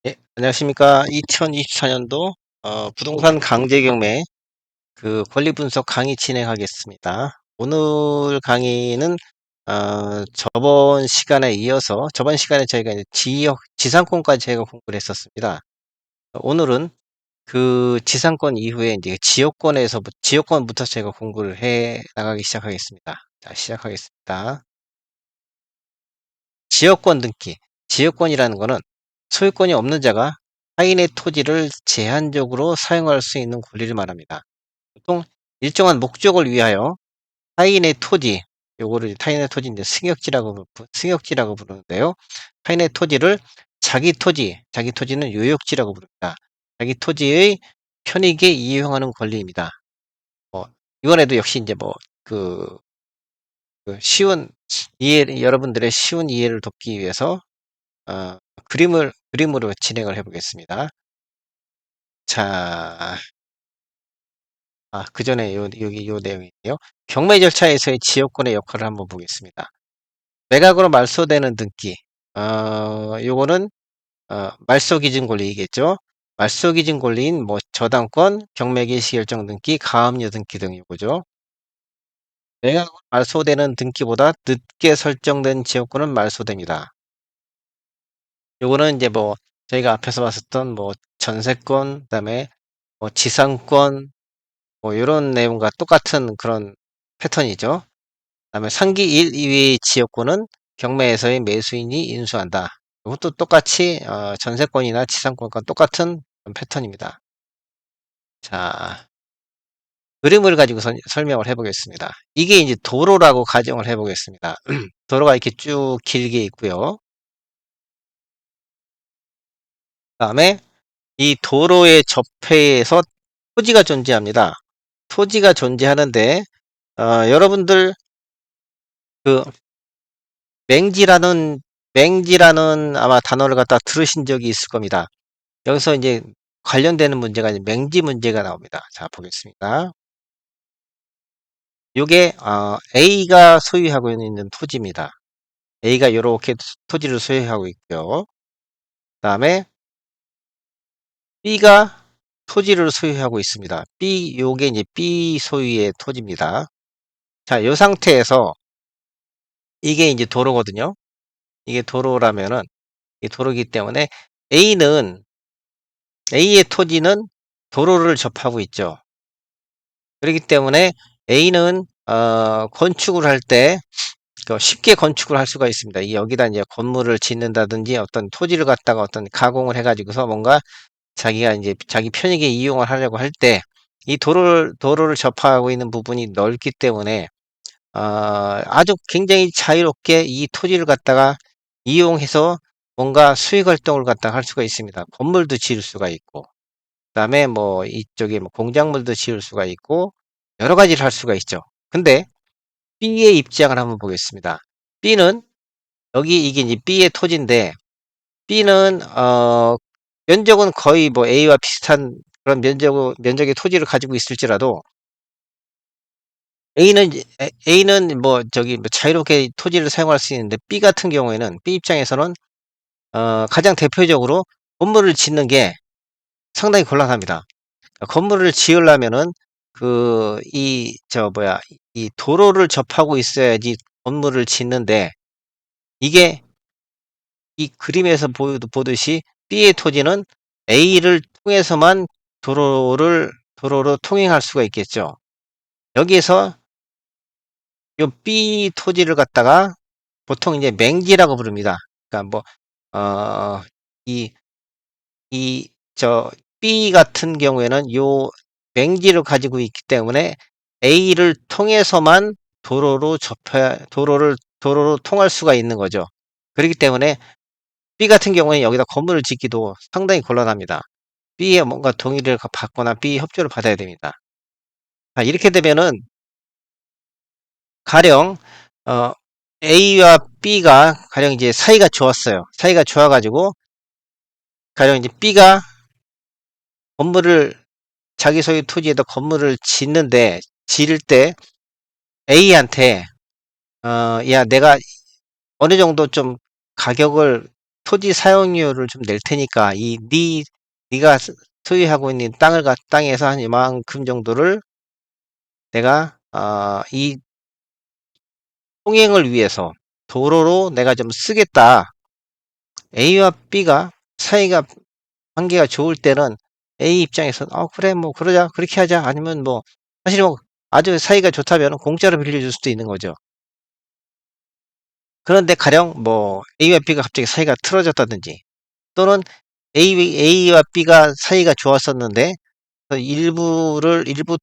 예, 안녕하십니까. 2024년도 부동산 강제 경매 권리 분석 강의 진행하겠습니다. 오늘 강의는 저번 시간에 이어서 저번 시간에 저희가 이제 지상권까지 저희가 공부를 했었습니다. 오늘은 그 지상권 이후에 이제 지역권부터 제가 공부를 해 나가기 시작하겠습니다. 자, 시작하겠습니다. 지역권 등기. 지역권이라는 것은 소유권이 없는 자가 타인의 토지를 제한적으로 사용할 수 있는 권리를 말합니다. 보통 일정한 목적을 위하여 타인의 토지, 요거를 타인의 토지인데 승역지라고 부르는데요. 타인의 토지를 자기 토지는 요역지라고 부릅니다. 자기 토지의 편익에 이용하는 권리입니다. 뭐, 이번에도 역시 이제 쉬운 여러분들의 쉬운 이해를 돕기 위해서 그림으로 진행을 해보겠습니다. 자, 그 전에 여기 요 내용이에요. 경매 절차에서의 지역권의 역할을 한번 보겠습니다. 매각으로 말소되는 등기. 요거는, 말소 기준 권리이겠죠. 말소 기준 권리인 저당권, 경매 개시 결정 등기, 가압류 등기 등 요거죠. 매각으로 말소되는 등기보다 늦게 설정된 지역권은 말소됩니다. 요거는 이제 저희가 앞에서 봤었던 전세권, 그다음에 지상권, 요런 내용과 똑같은 그런 패턴이죠. 그다음에 상기 1, 2위 지역권은 경매에서의 매수인이 인수한다. 이것도 똑같이 전세권이나 지상권과 똑같은 패턴입니다. 자, 그림을 가지고 설명을 해보겠습니다. 이게 이제 도로라고 가정을 해보겠습니다. 도로가 이렇게 쭉 길게 있고요. 그다음에 이 도로의 접해에서 토지가 존재합니다. 토지가 존재하는데, 여러분들 그 맹지라는 아마 단어를 갖다 들으신 적이 있을 겁니다. 여기서 이제 관련되는 문제가 이제 맹지 문제가 나옵니다. 자, 보겠습니다. 요게 A가 소유하고 있는 토지입니다. A가 이렇게 토지를 소유하고 있고요. 그다음에 B가 토지를 소유하고 있습니다. 요게 이제 B 소유의 토지입니다. 자, 요 상태에서 이게 이제 도로거든요. 이게 도로라면은 이 도로기 때문에 A의 토지는 도로를 접하고 있죠. 그렇기 때문에 A는 건축을 할 때 쉽게 건축을 할 수가 있습니다. 여기다 이제 건물을 짓는다든지 어떤 토지를 갖다가 어떤 가공을 해가지고서 뭔가 자기가 이제 자기 편익에 이용을 하려고 할 때 이 도로를 접하고 있는 부분이 넓기 때문에 아주 굉장히 자유롭게 이 토지를 갖다가 이용해서 뭔가 수익 활동을 갖다가 할 수가 있습니다. 건물도 지을 수가 있고, 그다음에 이쪽에 공작물도 지을 수가 있고, 여러 가지를 할 수가 있죠. 근데 B의 입장을 한번 보겠습니다. B는 이게 이제 B의 토지인데, B는 면적은 거의 A와 비슷한 그런 면적의 토지를 가지고 있을지라도 A는 자유롭게 토지를 사용할 수 있는데 B 같은 경우에는 B 입장에서는 가장 대표적으로 건물을 짓는 게 상당히 곤란합니다. 건물을 지으려면은 이 도로를 접하고 있어야지 건물을 짓는데, 이게 이 그림에서 보듯이 B의 토지는 A를 통해서만 도로로 통행할 수가 있겠죠. 여기에서 이 B 토지를 갖다가 보통 이제 맹지라고 부릅니다. 그러니까 어, 이, B 같은 경우에는 요 맹지를 가지고 있기 때문에 A를 통해서만 도로로 통할 수가 있는 거죠. 그렇기 때문에 B 같은 경우에 여기다 건물을 짓기도 상당히 곤란합니다. B에 뭔가 동의를 받거나 B 협조를 받아야 됩니다. 자, 이렇게 되면은 가령 어, A와 B가 가령 이제 사이가 좋았어요. 사이가 좋아가지고 가령 이제 B가 건물을 자기 소유 토지에다 건물을 지을 때 A한테 야, 내가 어느 정도 좀 가격을 토지 사용료를 좀 낼 테니까 네가 소유하고 있는 땅에서 한 이만큼 정도를 내가 이 통행을 위해서 도로로 내가 좀 쓰겠다. A와 B가 사이가 관계가 좋을 때는 A 입장에서는 그래 뭐 그러자 그렇게 하자 아니면 뭐 사실 뭐 아주 사이가 좋다면 공짜로 빌려줄 수도 있는 거죠. 그런데 가령 뭐 A와 B가 갑자기 사이가 틀어졌다든지 또는 A와 B가 사이가 좋았었는데 일부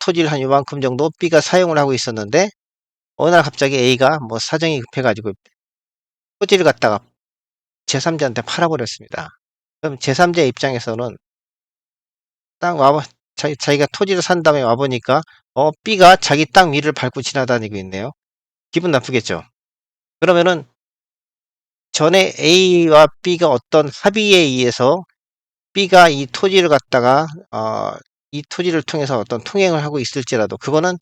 토지를 한 요만큼 정도 B가 사용을 하고 있었는데 어느 날 갑자기 A가 뭐 사정이 급해가지고 토지를 갖다가 제3자한테 팔아버렸습니다. 그럼 제3자 입장에서는 딱 자기가 토지를 산 다음에 와보니까 B가 자기 땅 위를 밟고 지나다니고 있네요. 기분 나쁘겠죠. 그러면은 전에 A와 B가 어떤 합의에 의해서 B가 이 토지를 갖다가 이 토지를 통해서 어떤 통행을 하고 있을지라도 그거는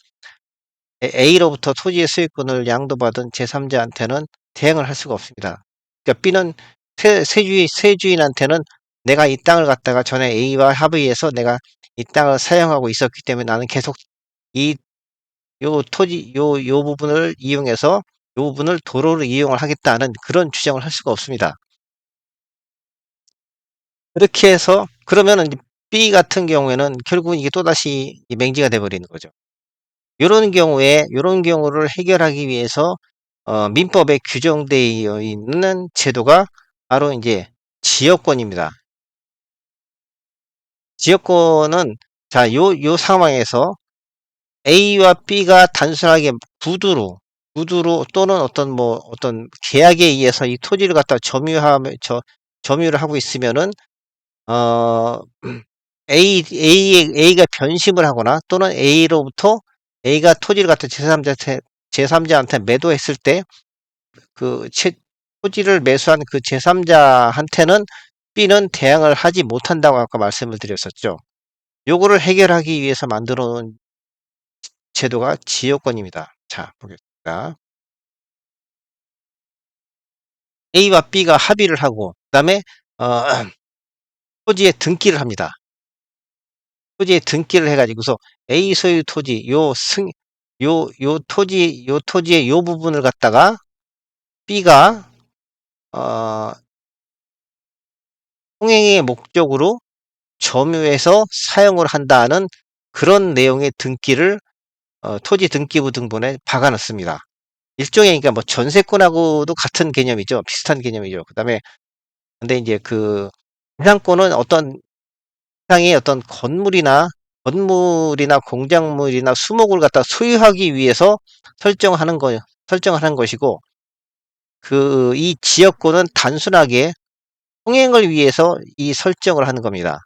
A로부터 토지의 소유권을 양도받은 제3자한테는 대행을 할 수가 없습니다. 그러니까 B는 세주인한테는 내가 이 땅을 갖다가 전에 A와 합의해서 내가 이 땅을 사용하고 있었기 때문에 나는 계속 이 요 부분을 이용해서 요 부분을 도로를 이용을 하겠다는 그런 주장을 할 수가 없습니다. 그렇게 해서 그러면은 B 같은 경우에는 결국은 이게 또다시 맹지가 돼 버리는 거죠. 요런 경우를 해결하기 위해서 민법에 규정되어 있는 제도가 바로 이제 지역권입니다. 지역권은 자, 요 상황에서 A와 B가 단순하게 구두로 또는 어떤 계약에 의해서 이 토지를 갖다 점유를 하고 있으면은 어 A가 변심을 하거나 또는 A가 토지를 갖다 제3자한테 매도했을 때 그 토지를 매수한 그 제3자한테는 B는 대항을 하지 못한다고 아까 말씀을 드렸었죠. 요거를 해결하기 위해서 만들어 놓은 제도가 지역권입니다. 자, 보겠습니다. A와 B가 합의를 하고 그다음에 어 토지에 등기를 합니다. 토지에 등기를 해 가지고서 A 소유 토지 요 토지의 요 부분을 갖다가 B가 어 통행의 목적으로 점유해서 사용을 한다는 그런 내용의 등기를 토지 등기부 등본에 박아 놨습니다. 일종의 그러니까 뭐 전세권하고도 같은 개념이죠. 비슷한 개념이죠. 그다음에 근데 이제 그 분양권은 어떤 상의 어떤 건물이나 공작물이나 수목을 갖다 소유하기 위해서 설정하는 것이고 이 지역권은 단순하게 통행을 위해서 이 설정을 하는 겁니다.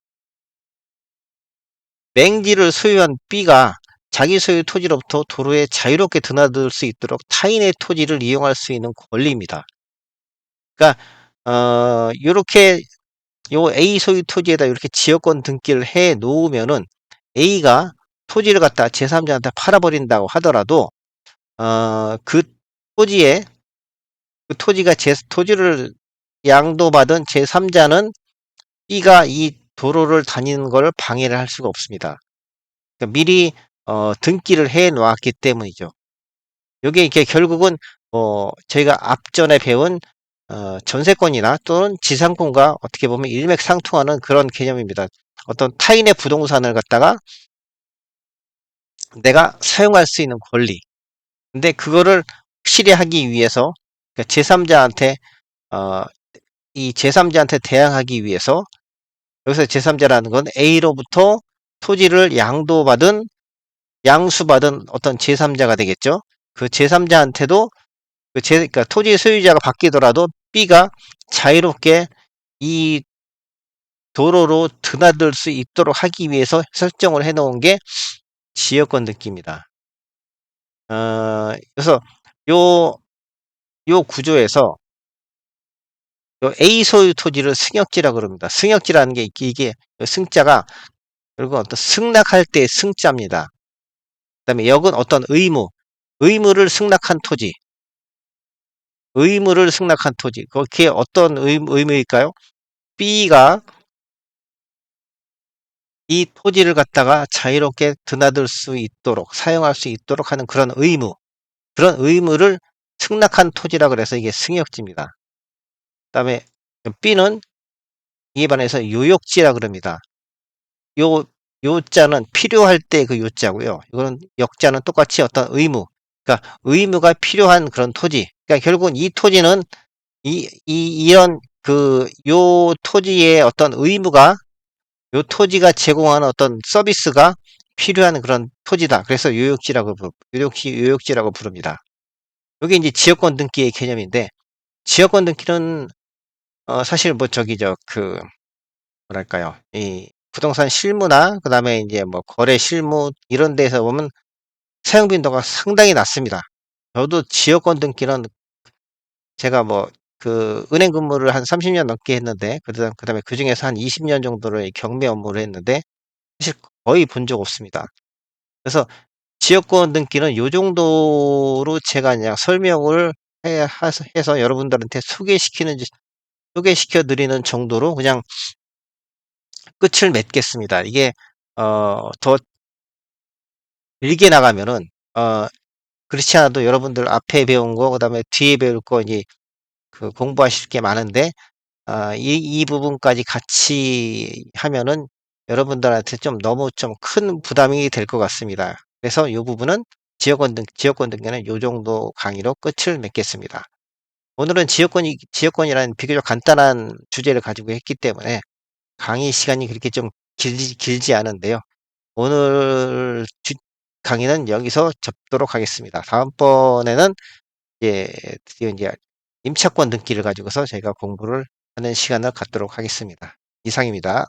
맹지를 소유한 B가 자기 소유 토지로부터 도로에 자유롭게 드나들 수 있도록 타인의 토지를 이용할 수 있는 권리입니다. 그러니까 요렇게 요 A 소유 토지에다 이렇게 지역권 등기를 해 놓으면은 A가 토지를 갖다 제3자한테 팔아버린다고 하더라도 그 토지에 토지를 양도받은 제3자는 B가 이 도로를 다니는 걸 방해를 할 수가 없습니다. 그러니까 미리 등기를 해 놓았기 때문이죠. 요게 이게 결국은 저희가 앞전에 배운 전세권이나 또는 지상권과 어떻게 보면 일맥상통하는 그런 개념입니다. 어떤 타인의 부동산을 갖다가 내가 사용할 수 있는 권리. 근데 그거를 확실히 하기 위해서 그러니까 제3자한테 어, 이 제3자한테 대항하기 위해서 여기서 제3자라는 건 A로부터 토지를 양수받은 어떤 제3자가 되겠죠. 그 제3자한테도 그러니까 토지 소유자가 바뀌더라도 B가 자유롭게 이 도로로 드나들 수 있도록 하기 위해서 설정을 해 놓은 게 지역권 등기입니다. 그래서 요, 요 구조에서 요 A 소유 토지를 승역지라 그럽니다. 승역지라는 게 이게 승자가 그리고 어떤 승낙할 때 승자입니다. 그다음에 역은 어떤 의무를 승낙한 토지. 의무를 승낙한 토지. 그게 어떤 의무일까요? B가 이 토지를 갖다가 자유롭게 드나들 수 있도록, 사용할 수 있도록 하는 그런 의무, 그런 의무를 승낙한 토지라 그래서 이게 승역지입니다. 그다음에 B는 이에 반해서 요역지라 그럽니다. 요 요자는 필요할 때 그 요자고요. 이거는 역자는 똑같이 어떤 의무, 그러니까 의무가 필요한 그런 토지. 그러니까 결국은 이 토지는 이런 요 토지의 어떤 의무가, 요 토지가 제공하는 어떤 서비스가 필요한 그런 토지다. 그래서 요역지라고 부릅니다. 여기 이제 지역권 등기의 개념인데, 지역권 등기는 사실 뭐 뭐랄까요, 이 부동산 실무나 그다음에 이제 뭐 거래 실무 이런 데서 보면 사용 빈도가 상당히 낮습니다. 저도 지역권 등기는 제가 뭐 은행 근무를 한 30년 넘게 했는데, 그다음에 그중에서 한 20년 정도를 경매 업무를 했는데 사실 거의 본 적 없습니다. 그래서 지역권 등기는 요 정도로 제가 그냥 설명을 해서 여러분들한테 소개시켜 드리는 정도로 그냥 끝을 맺겠습니다. 이게 더 길게 나가면은 그렇지 않아도 여러분들 앞에 배운 거 그다음에 뒤에 배울 거 이제 공부하실 게 많은데, 이 부분까지 같이 하면은 여러분들한테 좀 너무 좀 큰 부담이 될 것 같습니다. 그래서 이 부분은 지역권 등기는 요 정도 강의로 끝을 맺겠습니다. 오늘은 지역권이라는 비교적 간단한 주제를 가지고 했기 때문에 강의 시간이 그렇게 좀 길지 않은데요. 오늘 강의는 여기서 접도록 하겠습니다. 다음번에는 드디어 이제 임차권 등기를 가지고서 저희가 공부를 하는 시간을 갖도록 하겠습니다. 이상입니다.